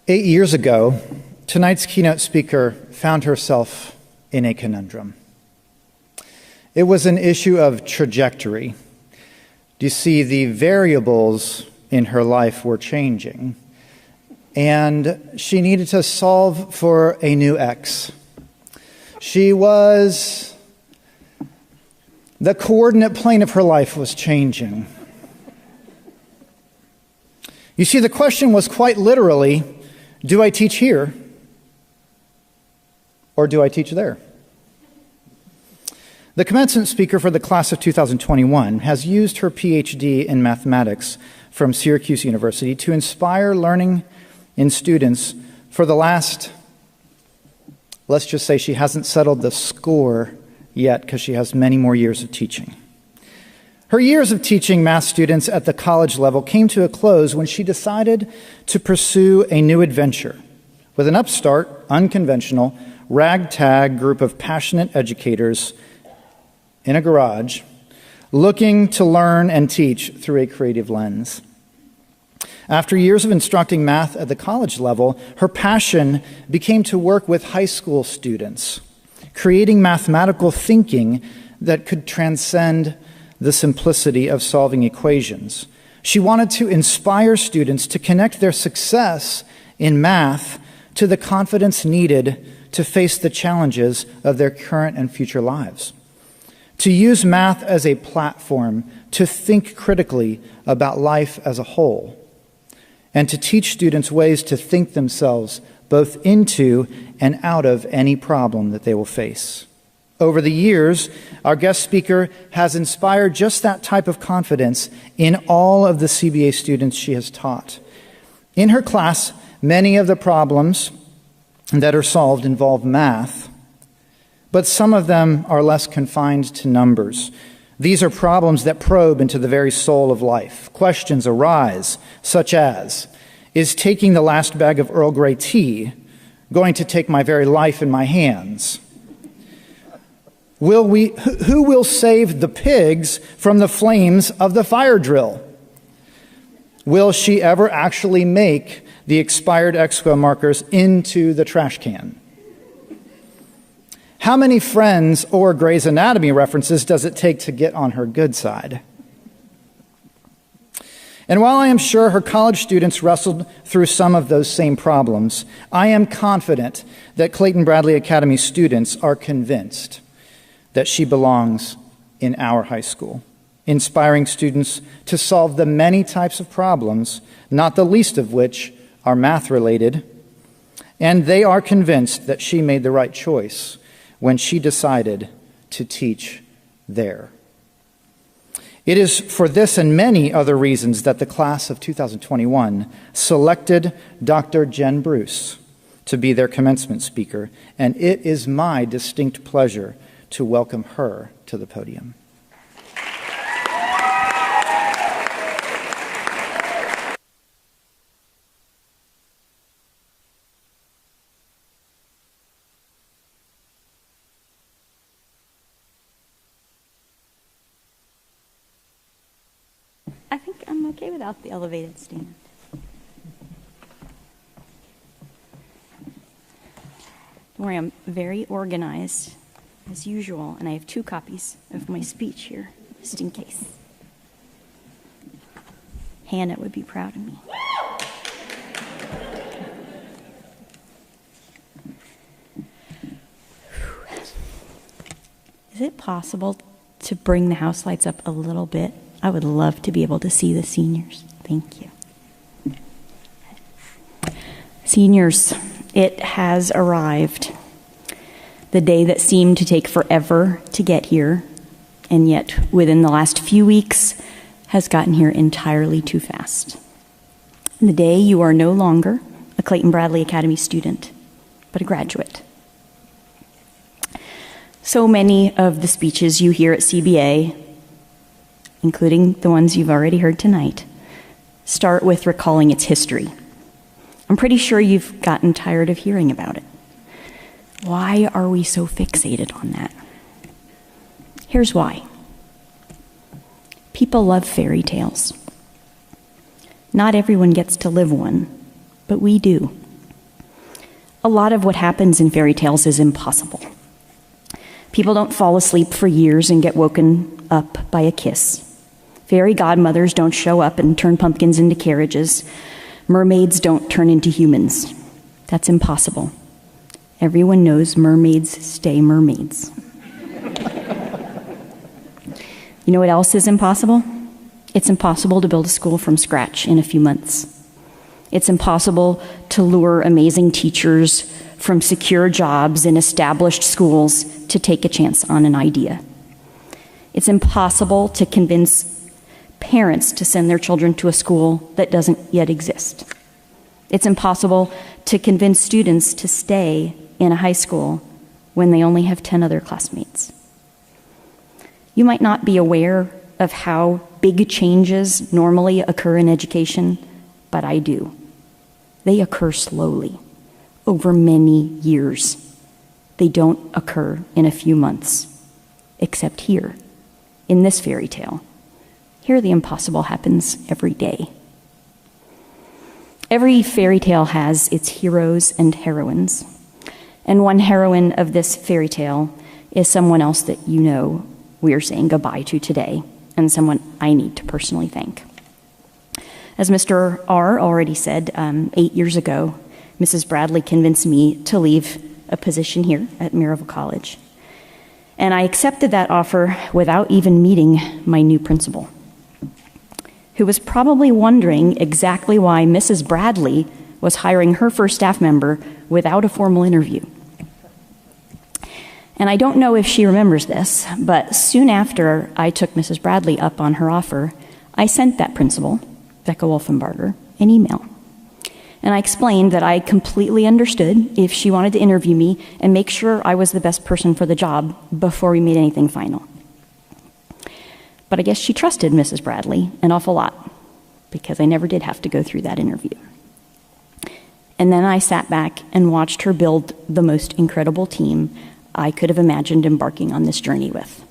8 years ago, tonight's keynote speaker found herself in a conundrum. It was an issue of trajectory. You see, the variables in her life were changing, and she needed to solve for a new X. The coordinate plane of her life was changing. You see, the question was quite literally, do I teach here or do I teach there? The commencement speaker for the class of 2021 has used her PhD in mathematics from Syracuse University to inspire learning in students for the last, let's just say she hasn't settled the score yet because she has many more years of teaching. Her years of teaching math students at the college level came to a close when she decided to pursue a new adventure with an upstart, unconventional, ragtag group of passionate educators in a garage looking to learn and teach through a creative lens. After years of instructing math at the college level, her passion became to work with high school students, creating mathematical thinking that could transcend the simplicity of solving equations. She wanted to inspire students to connect their success in math to the confidence needed to face the challenges of their current and future lives. To use math as a platform to think critically about life as a whole, and to teach students ways to think themselves both into and out of any problem that they will face. Over the years, our guest speaker has inspired just that type of confidence in all of the CBA students she has taught. In her class, many of the problems that are solved involve math, but some of them are less confined to numbers. These are problems that probe into the very soul of life. Questions arise, such as, is taking the last bag of Earl Grey tea going to take my very life in my hands? Who will save the pigs from the flames of the fire drill? Will she ever actually make the expired Expo markers into the trash can? How many Friends or Grey's Anatomy references does it take to get on her good side? And while I am sure her college students wrestled through some of those same problems, I am confident that Clayton-Bradley Academy students are convinced that she belongs in our high school, inspiring students to solve the many types of problems, not the least of which are math-related, and they are convinced that she made the right choice when she decided to teach there. It is for this and many other reasons that the class of 2021 selected Dr. Jen Bruce to be their commencement speaker, and it is my distinct pleasure to welcome her to the podium. I think I'm okay without the elevated stand. Don't worry, I'm very organized as usual, and I have 2 copies of my speech here, just in case. Hannah would be proud of me. Is it possible to bring the house lights up a little bit? I would love to be able to see the seniors. Thank you. Seniors, it has arrived. The day that seemed to take forever to get here, and yet within the last few weeks has gotten here entirely too fast. The day you are no longer a Clayton-Bradley Academy student, but a graduate. So many of the speeches you hear at CBA, including the ones you've already heard tonight, start with recalling its history. I'm pretty sure you've gotten tired of hearing about it. Why are we so fixated on that? Here's why. People love fairy tales. Not everyone gets to live one, but we do. a lot of what happens in fairy tales is impossible. People don't fall asleep for years and get woken up by a kiss. Fairy godmothers don't show up and turn pumpkins into carriages. Mermaids don't turn into humans. That's impossible. Everyone knows mermaids stay mermaids. You know what else is impossible? It's impossible to build a school from scratch in a few months. It's impossible to lure amazing teachers from secure jobs in established schools to take a chance on an idea. It's impossible to convince parents to send their children to a school that doesn't yet exist. It's impossible to convince students to stay in a high school when they only have 10 other classmates. You might not be aware of how big changes normally occur in education, but I do. They occur slowly, over many years. They don't occur in a few months, except here, in this fairy tale. Here the impossible happens every day. Every fairy tale has its heroes and heroines, and one heroine of this fairy tale is someone else that you know we are saying goodbye to today, and someone I need to personally thank. As Mr. R. already said, 8 years ago, Mrs. Bradley convinced me to leave a position here at Maryville College. And I accepted that offer without even meeting my new principal, who was probably wondering exactly why Mrs. Bradley was hiring her first staff member without a formal interview. And I don't know if she remembers this, but soon after I took Mrs. Bradley up on her offer, I sent that principal, Becca Wolfenbarger, an email. And I explained that I completely understood if she wanted to interview me and make sure I was the best person for the job before we made anything final. But I guess she trusted Mrs. Bradley an awful lot, because I never did have to go through that interview. And then I sat back and watched her build the most incredible team I could have imagined embarking on this journey with.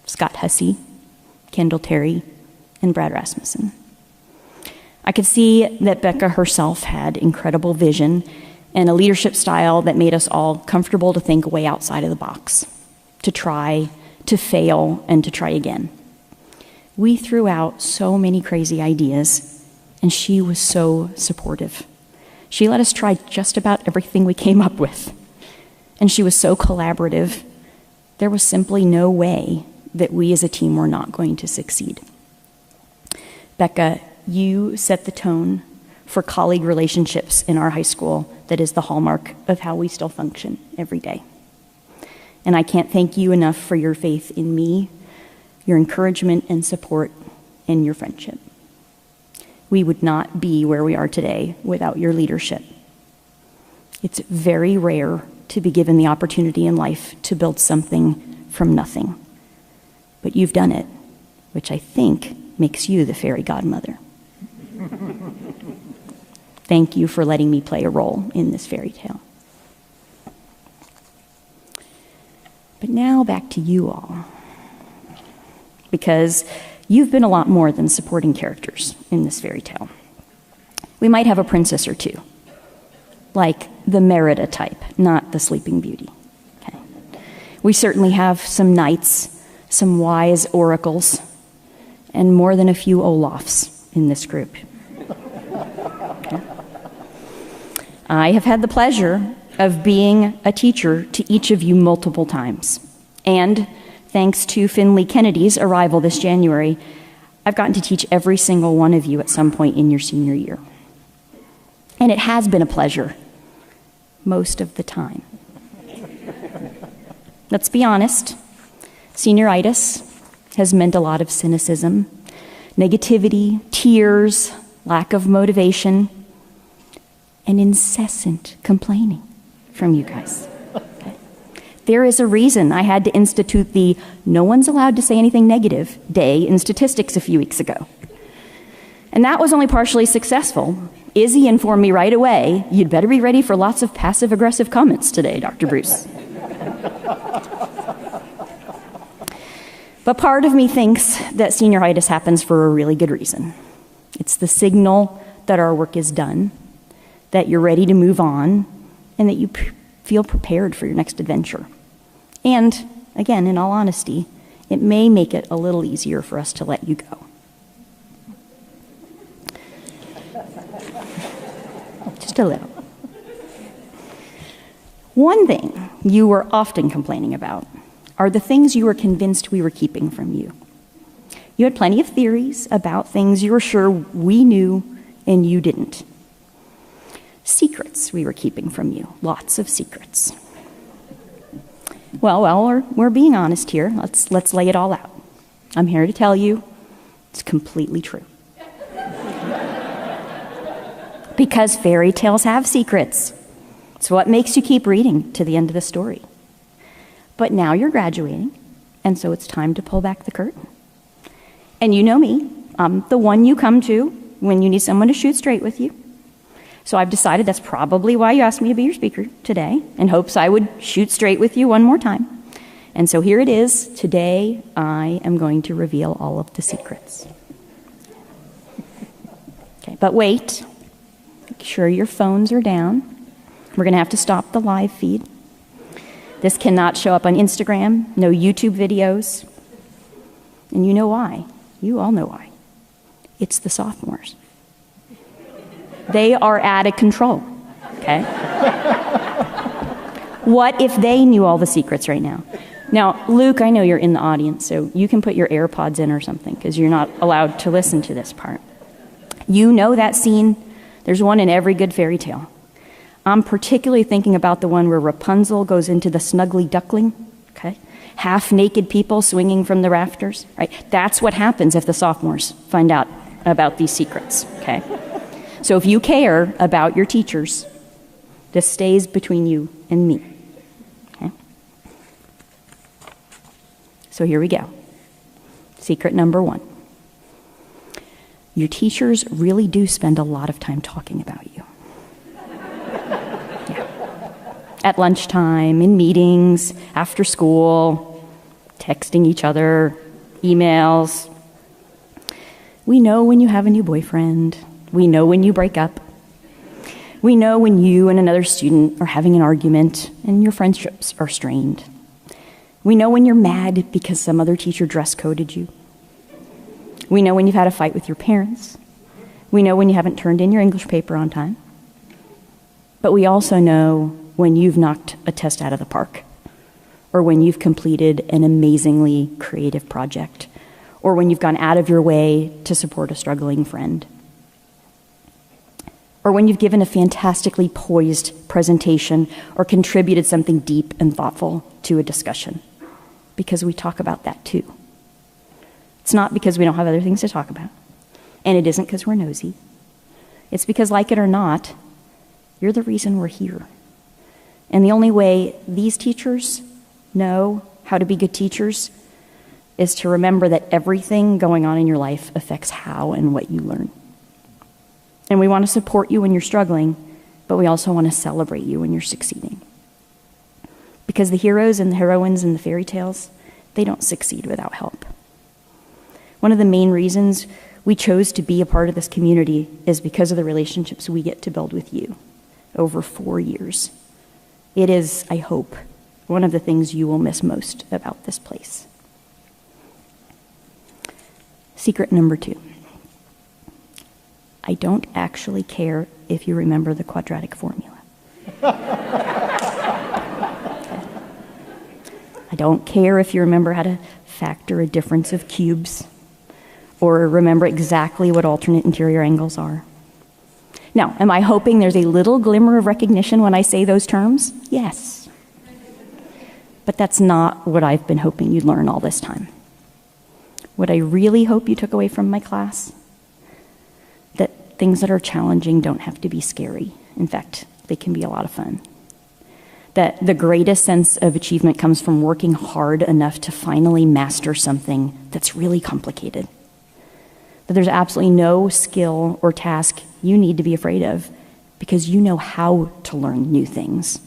Scott Hussey, Kendall Terry, and Brad Rasmussen. I could see that Becca herself had incredible vision and a leadership style that made us all comfortable to think way outside of the box, to try, to fail, and to try again. We threw out so many crazy ideas, and she was so supportive. She let us try just about everything we came up with. And she was so collaborative, there was simply no way that we as a team were not going to succeed. Becca, you set the tone for colleague relationships in our high school that is the hallmark of how we still function every day. And I can't thank you enough for your faith in me, your encouragement and support, and your friendship. We would not be where we are today without your leadership. It's very rare to be given the opportunity in life to build something from nothing. But you've done it, which I think makes you the fairy godmother. Thank you for letting me play a role in this fairy tale. But now back to you all. Because you've been a lot more than supporting characters in this fairy tale. We might have a princess or two, like the Merida type, not the Sleeping Beauty. Okay. We certainly have some knights, some wise oracles, and more than a few Olafs in this group. Okay. I have had the pleasure of being a teacher to each of you multiple times. And thanks to Finley Kennedy's arrival this January, I've gotten to teach every single one of you at some point in your senior year. And it has been a pleasure most of the time. Let's be honest, senioritis has meant a lot of cynicism, negativity, tears, lack of motivation, and incessant complaining from you guys. Okay? There is a reason I had to institute the no one's allowed to say anything negative day in statistics a few weeks ago. And that was only partially successful. Izzy informed me right away, you'd better be ready for lots of passive-aggressive comments today, Dr. Bruce. But part of me thinks that senioritis happens for a really good reason. It's the signal that our work is done, that you're ready to move on, and that you feel prepared for your next adventure. And, again, in all honesty, it may make it a little easier for us to let you go. Just a little. One thing you were often complaining about are the things you were convinced we were keeping from you. You had plenty of theories about things you were sure we knew and you didn't. Secrets we were keeping from you, lots of secrets. Well, we're being honest here. Let's lay it all out. I'm here to tell you it's completely true. Because fairy tales have secrets. It's what makes you keep reading to the end of the story. But now you're graduating, and so it's time to pull back the curtain. And you know me, I'm the one you come to when you need someone to shoot straight with you. So I've decided that's probably why you asked me to be your speaker today, in hopes I would shoot straight with you one more time. And so here it is. Today, I am going to reveal all of the secrets. Okay, but wait. Make sure your phones are down. We're going to have to stop the live feed. This cannot show up on Instagram, no YouTube videos. And you know why. You all know why. It's the sophomores. They are out of control, okay? What if they knew all the secrets right now? Now, Luke, I know you're in the audience, so you can put your AirPods in or something, because you're not allowed to listen to this part. You know that scene. There's one in every good fairy tale. I'm particularly thinking about the one where Rapunzel goes into the snuggly duckling, okay? Half-naked people swinging from the rafters, right? That's what happens if the sophomores find out about these secrets, okay? So if you care about your teachers, this stays between you and me, okay? So here we go. Secret number 1. Your teachers really do spend a lot of time talking about you. At lunchtime, in meetings, after school, texting each other, emails. We know when you have a new boyfriend. We know when you break up. We know when you and another student are having an argument and your friendships are strained. We know when you're mad because some other teacher dress coded you. We know when you've had a fight with your parents. We know when you haven't turned in your English paper on time. But we also know when you've knocked a test out of the park, or when you've completed an amazingly creative project, or when you've gone out of your way to support a struggling friend, or when you've given a fantastically poised presentation or contributed something deep and thoughtful to a discussion, because we talk about that too. It's not because we don't have other things to talk about, and it isn't because we're nosy. It's because, like it or not, you're the reason we're here. And the only way these teachers know how to be good teachers is to remember that everything going on in your life affects how and what you learn. And we want to support you when you're struggling, but we also want to celebrate you when you're succeeding. Because the heroes and the heroines in the fairy tales, they don't succeed without help. One of the main reasons we chose to be a part of this community is because of the relationships we get to build with you over 4 years. It is, I hope, one of the things you will miss most about this place. Secret number 2. I don't actually care if you remember the quadratic formula. I don't care if you remember how to factor a difference of cubes or remember exactly what alternate interior angles are. Now, am I hoping there's a little glimmer of recognition when I say those terms? Yes. But that's not what I've been hoping you'd learn all this time. What I really hope you took away from my class, that things that are challenging don't have to be scary. In fact, they can be a lot of fun. That the greatest sense of achievement comes from working hard enough to finally master something that's really complicated. That there's absolutely no skill or task you need to be afraid of because you know how to learn new things.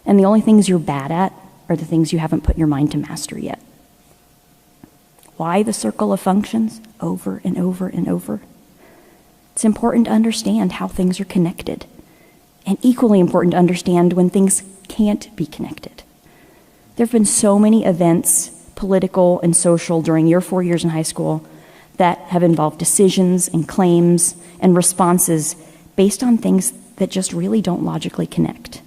And the only things you're bad at are the things you haven't put your mind to master yet. Why the circle of functions over and over and over? It's important to understand how things are connected and equally important to understand when things can't be connected. There have been so many events, political and social, during your 4 years in high school that have involved decisions and claims and responses based on things that just really don't logically connect.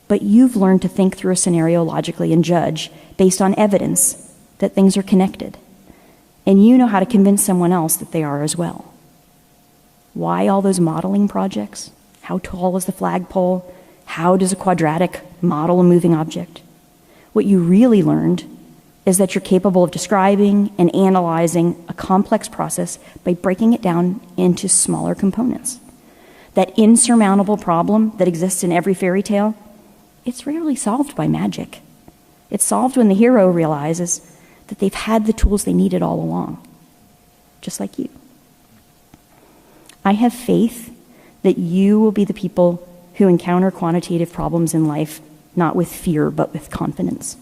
But you've learned to think through a scenario logically and judge based on evidence that things are connected. And you know how to convince someone else that they are as well. Why all those modeling projects? How tall is the flagpole? How does a quadratic model a moving object? What you really learned is that you're capable of describing and analyzing a complex process by breaking it down into smaller components. That insurmountable problem that exists in every fairy tale, it's rarely solved by magic. It's solved when the hero realizes that they've had the tools they needed all along, just like you. I have faith that you will be the people who encounter quantitative problems in life, not with fear, but with confidence,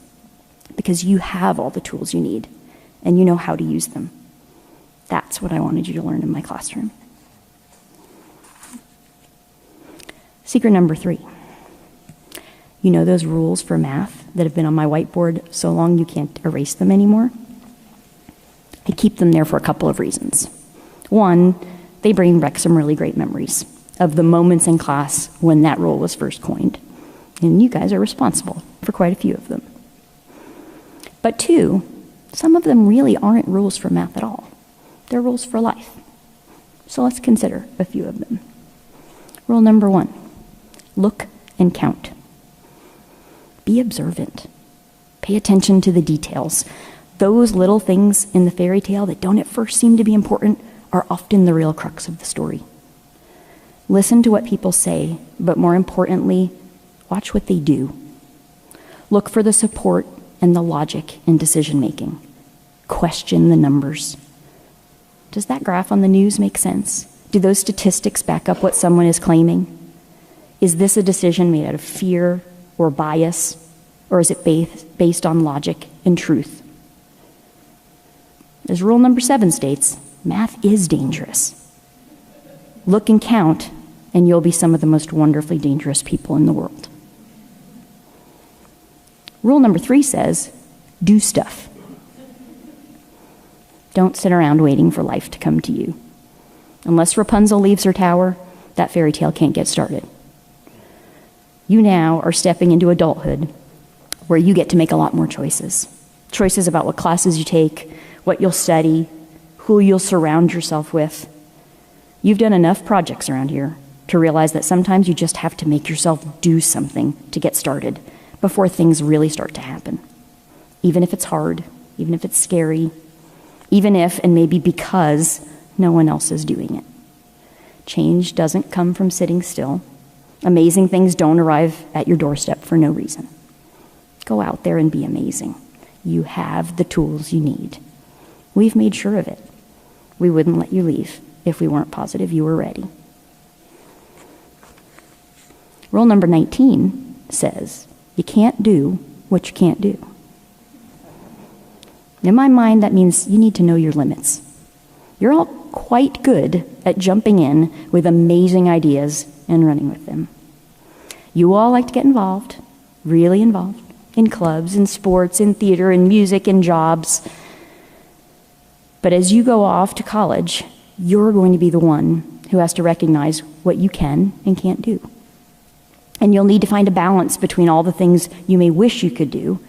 because you have all the tools you need, and you know how to use them. That's what I wanted you to learn in my classroom. Secret number 3. You know those rules for math that have been on my whiteboard so long you can't erase them anymore? I keep them there for a couple of reasons. One, they bring back some really great memories of the moments in class when that rule was first coined. And you guys are responsible for quite a few of them. But 2, some of them really aren't rules for math at all. They're rules for life. So let's consider a few of them. Rule number 1, look and count. Be observant. Pay attention to the details. Those little things in the fairy tale that don't at first seem to be important are often the real crux of the story. Listen to what people say, but more importantly, watch what they do. Look for the support and the logic in decision-making. Question the numbers. Does that graph on the news make sense? Do those statistics back up what someone is claiming? Is this a decision made out of fear or bias, or is it based on logic and truth? As rule number 7 states, math is dangerous. Look and count, and you'll be some of the most wonderfully dangerous people in the world. Rule number 3 says, do stuff. Don't sit around waiting for life to come to you. Unless Rapunzel leaves her tower, that fairy tale can't get started. You now are stepping into adulthood where you get to make a lot more choices. Choices about what classes you take, what you'll study, who you'll surround yourself with. You've done enough projects around here to realize that sometimes you just have to make yourself do something to get started before things really start to happen. Even if it's hard, even if it's scary, even if, and maybe because, no one else is doing it. Change doesn't come from sitting still. Amazing things don't arrive at your doorstep for no reason. Go out there and be amazing. You have the tools you need. We've made sure of it. We wouldn't let you leave if we weren't positive you were ready. Rule number 19 says, you can't do what you can't do. In my mind, that means you need to know your limits. You're all quite good at jumping in with amazing ideas and running with them. You all like to get involved, really involved, in clubs, in sports, in theater, in music, in jobs. But as you go off to college, you're going to be the one who has to recognize what you can and can't do. And you'll need to find a balance between all the things you may wish you could do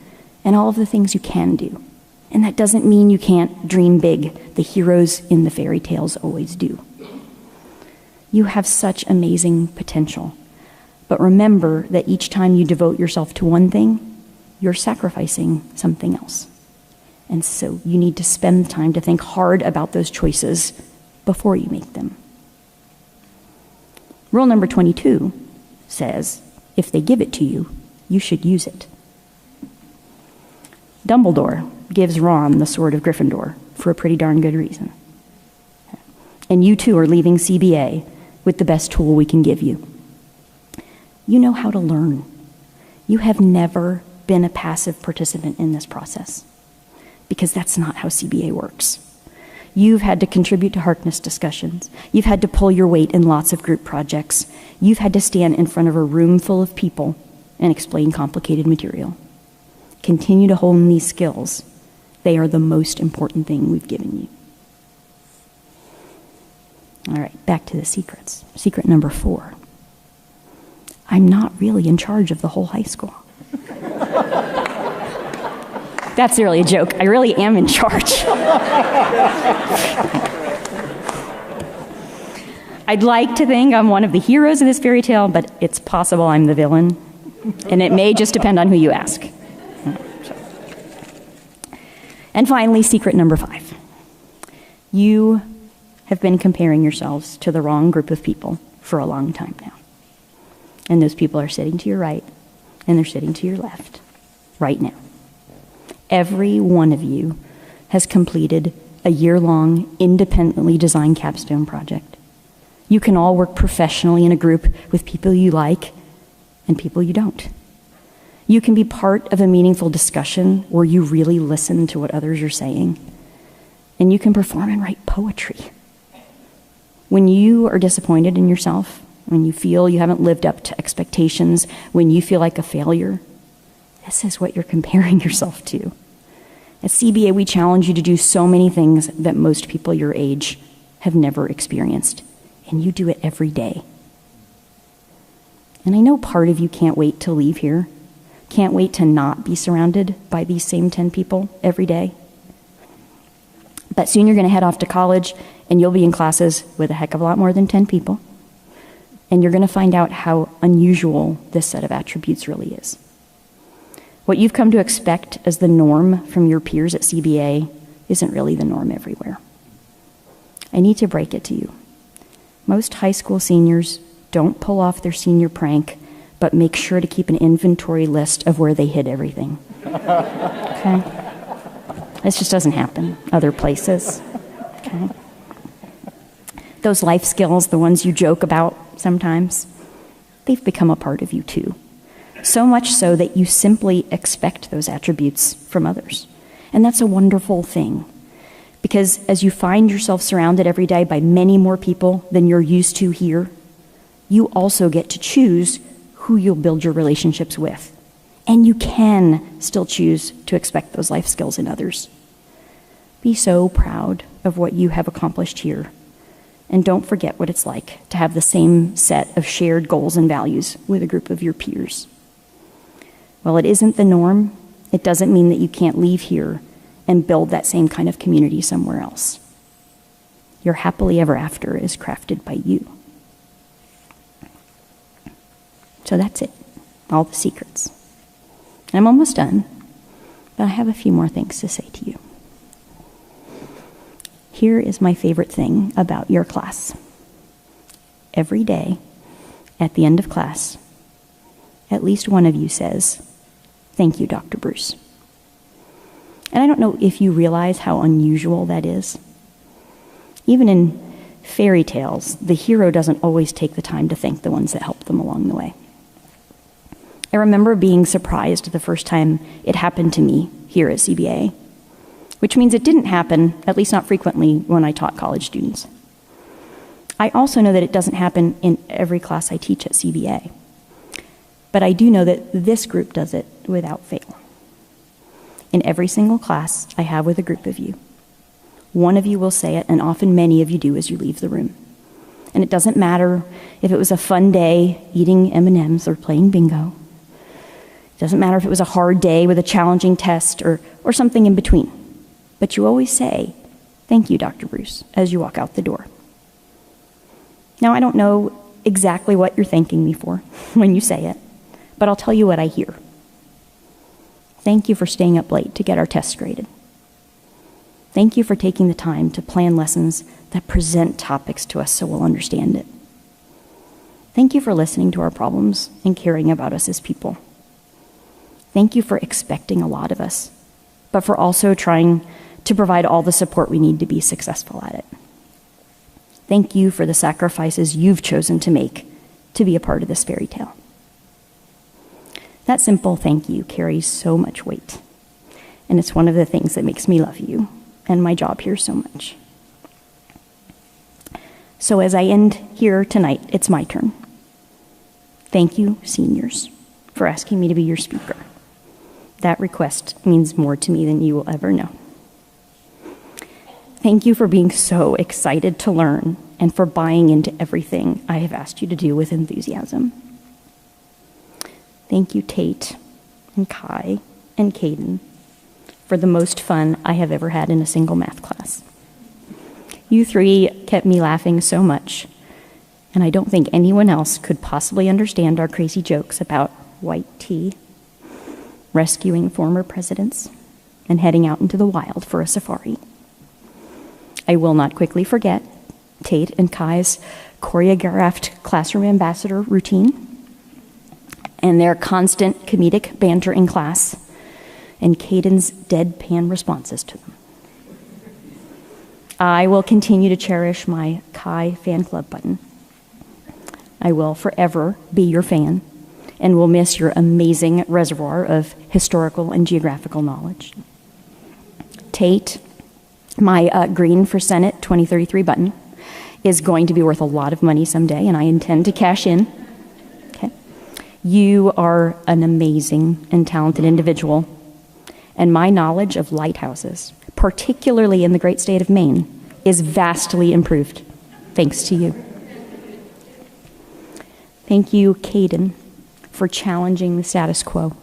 and all of the things you can do. And that doesn't mean you can't dream big. The heroes in the fairy tales always do. You have such amazing potential. But remember that each time you devote yourself to one thing, you're sacrificing something else. And so you need to spend time to think hard about those choices before you make them. Rule number 22 says, if they give it to you, you should use it. Dumbledore gives Ron the sword of Gryffindor for a pretty darn good reason. And you too are leaving CBA with the best tool we can give you. You know how to learn. You have never been a passive participant in this process, because that's not how CBA works. You've had to contribute to Harkness discussions. You've had to pull your weight in lots of group projects. You've had to stand in front of a room full of people and explain complicated material. Continue to hone these skills. They are the most important thing we've given you. All right, back to the secrets. Secret number 4. I'm not really in charge of the whole high school. That's really a joke. I really am in charge. I'd like to think I'm one of the heroes of this fairy tale, but it's possible I'm the villain. And it may just depend on who you ask. And finally, secret number 5. You have been comparing yourselves to the wrong group of people for a long time now. And those people are sitting to your right, and they're sitting to your left right now. Every one of you has completed a year-long, independently designed capstone project. You can all work professionally in a group with people you like and people you don't. You can be part of a meaningful discussion where you really listen to what others are saying. And you can perform and write poetry. When you are disappointed in yourself, when you feel you haven't lived up to expectations, when you feel like a failure, this is what you're comparing yourself to. At CBA, we challenge you to do so many things that most people your age have never experienced, and you do it every day. And I know part of you can't wait to leave here, can't wait to not be surrounded by these same 10 people every day. But soon you're going to head off to college, and you'll be in classes with a heck of a lot more than 10 people. And you're going to find out how unusual this set of attributes really is. What you've come to expect as the norm from your peers at CBA isn't really the norm everywhere. I need to break it to you. Most high school seniors don't pull off their senior prank, but make sure to keep an inventory list of where they hid everything. Okay? This just doesn't happen other places. Okay? Those life skills, the ones you joke about sometimes, they've become a part of you too. So much so that you simply expect those attributes from others. And that's a wonderful thing. Because as you find yourself surrounded every day by many more people than you're used to here, you also get to choose who you'll build your relationships with. And you can still choose to expect those life skills in others. Be so proud of what you have accomplished here. And don't forget what it's like to have the same set of shared goals and values with a group of your peers. While it isn't the norm, it doesn't mean that you can't leave here and build that same kind of community somewhere else. Your happily ever after is crafted by you. So that's it, all the secrets. And I'm almost done, but I have a few more things to say to you. Here is my favorite thing about your class. Every day, at the end of class, at least one of you says, "Thank you, Dr. Bruce." And I don't know if you realize how unusual that is. Even in fairy tales, the hero doesn't always take the time to thank the ones that help them along the way. I remember being surprised the first time it happened to me here at CBA, which means it didn't happen, at least not frequently, when I taught college students. I also know that it doesn't happen in every class I teach at CBA. But I do know that this group does it without fail. In every single class I have with a group of you, one of you will say it, and often many of you do as you leave the room. And it doesn't matter if it was a fun day eating M&Ms or playing bingo. It doesn't matter if it was a hard day with a challenging test or something in between. But you always say, "Thank you, Dr. Bruce," as you walk out the door. Now, I don't know exactly what you're thanking me for when you say it, but I'll tell you what I hear. Thank you for staying up late to get our tests graded. Thank you for taking the time to plan lessons that present topics to us so we'll understand it. Thank you for listening to our problems and caring about us as people. Thank you for expecting a lot of us, but for also trying to provide all the support we need to be successful at it. Thank you for the sacrifices you've chosen to make to be a part of this fairy tale. That simple thank you carries so much weight, and it's one of the things that makes me love you and my job here so much. So as I end here tonight, it's my turn. Thank you, seniors, for asking me to be your speaker. That request means more to me than you will ever know. Thank you for being so excited to learn and for buying into everything I have asked you to do with enthusiasm. Thank you, Tate and Kai and Caden, for the most fun I have ever had in a single math class. You three kept me laughing so much, and I don't think anyone else could possibly understand our crazy jokes about white tea, rescuing former presidents, and heading out into the wild for a safari. I will not quickly forget Tate and Kai's choreographed classroom ambassador routine and their constant comedic banter in class and Caden's deadpan responses to them. I will continue to cherish my Kai fan club button. I will forever be your fan and will miss your amazing reservoir of historical and geographical knowledge. Tate, my green for Senate 2033 button is going to be worth a lot of money someday, and I intend to cash in. Okay. You are an amazing and talented individual, and my knowledge of lighthouses, particularly in the great state of Maine, is vastly improved thanks to you. Thank you, Caden, for challenging the status quo,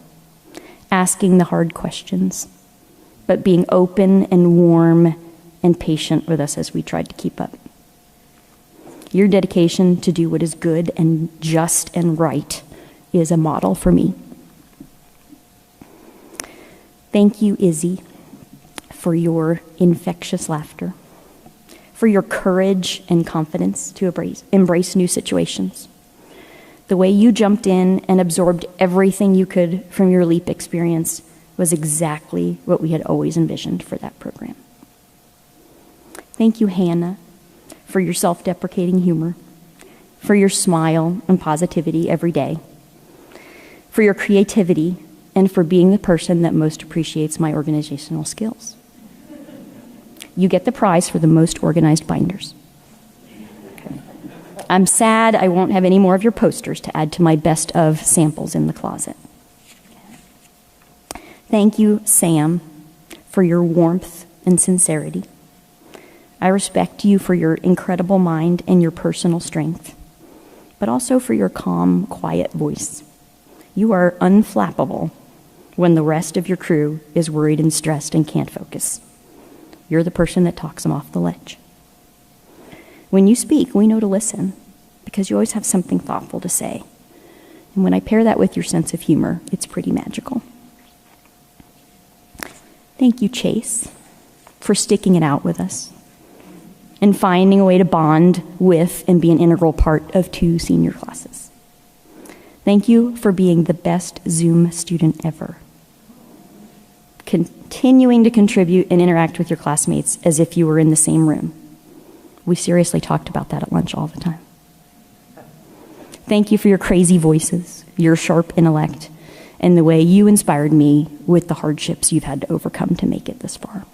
asking the hard questions, but being open and warm and patient with us as we tried to keep up. Your dedication to do what is good and just and right is a model for me. Thank you, Izzy, for your infectious laughter, for your courage and confidence to embrace new situations. The way you jumped in and absorbed everything you could from your LEAP experience was exactly what we had always envisioned for that program. Thank you, Hannah, for your self-deprecating humor, for your smile and positivity every day, for your creativity, and for being the person that most appreciates my organizational skills. You get the prize for the most organized binders. Okay. I'm sad I won't have any more of your posters to add to my best of samples in the closet. Thank you, Sam, for your warmth and sincerity. I respect you for your incredible mind and your personal strength, but also for your calm, quiet voice. You are unflappable when the rest of your crew is worried and stressed and can't focus. You're the person that talks them off the ledge. When you speak, we know to listen because you always have something thoughtful to say. And when I pair that with your sense of humor, it's pretty magical. Thank you, Chase, for sticking it out with us and finding a way to bond with and be an integral part of 2 senior classes. Thank you for being the best Zoom student ever, continuing to contribute and interact with your classmates as if you were in the same room. We seriously talked about that at lunch all the time. Thank you for your crazy voices, your sharp intellect, and the way you inspired me with the hardships you've had to overcome to make it this far.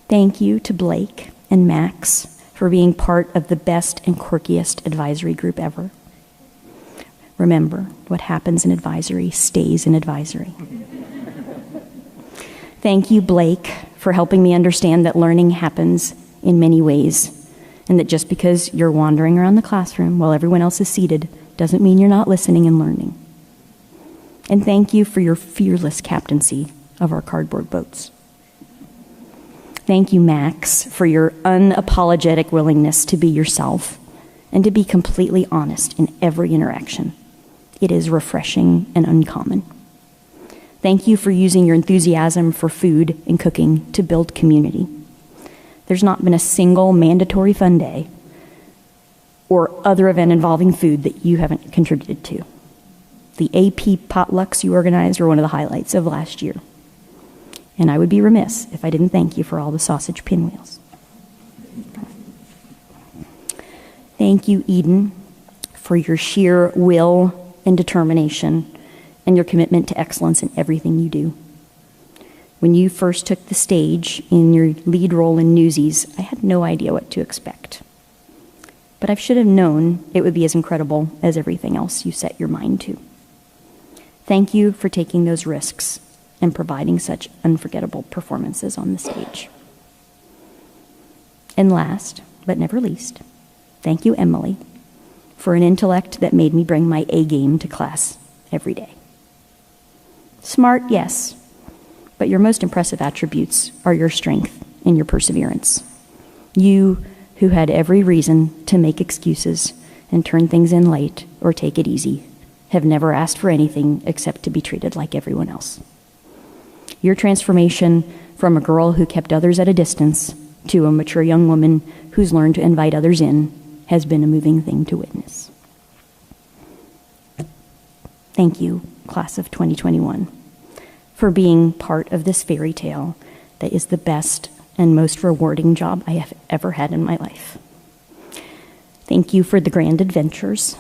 Thank you to Blake and Max for being part of the best and quirkiest advisory group ever. Remember, what happens in advisory stays in advisory. Thank you, Blake, for helping me understand that learning happens in many ways, and that just because you're wandering around the classroom while everyone else is seated doesn't mean you're not listening and learning. And thank you for your fearless captaincy of our cardboard boats. Thank you, Max, for your unapologetic willingness to be yourself and to be completely honest in every interaction. It is refreshing and uncommon. Thank you for using your enthusiasm for food and cooking to build community. There's not been a single mandatory fun day or other event involving food that you haven't contributed to. The AP potlucks you organized were one of the highlights of last year. And I would be remiss if I didn't thank you for all the sausage pinwheels. Thank you, Eden, for your sheer will and determination and your commitment to excellence in everything you do. When you first took the stage in your lead role in Newsies, I had no idea what to expect. But I should have known it would be as incredible as everything else you set your mind to. Thank you for taking those risks and providing such unforgettable performances on the stage. And last, but never least, thank you, Emily, for an intellect that made me bring my A game to class every day. Smart, yes, but your most impressive attributes are your strength and your perseverance. You, who had every reason to make excuses and turn things in late or take it easy, have never asked for anything except to be treated like everyone else. Your transformation from a girl who kept others at a distance to a mature young woman who's learned to invite others in has been a moving thing to witness. Thank you, class of 2021, for being part of this fairy tale that is the best and most rewarding job I have ever had in my life. Thank you for the grand adventures,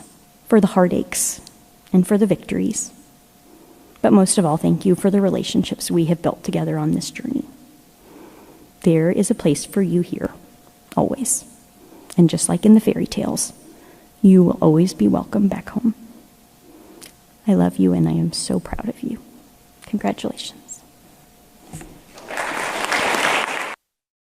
for the heartaches, and for the victories. But most of all, thank you for the relationships we have built together on this journey. There is a place for you here, always. And just like in the fairy tales, you will always be welcome back home. I love you and I am so proud of you. Congratulations.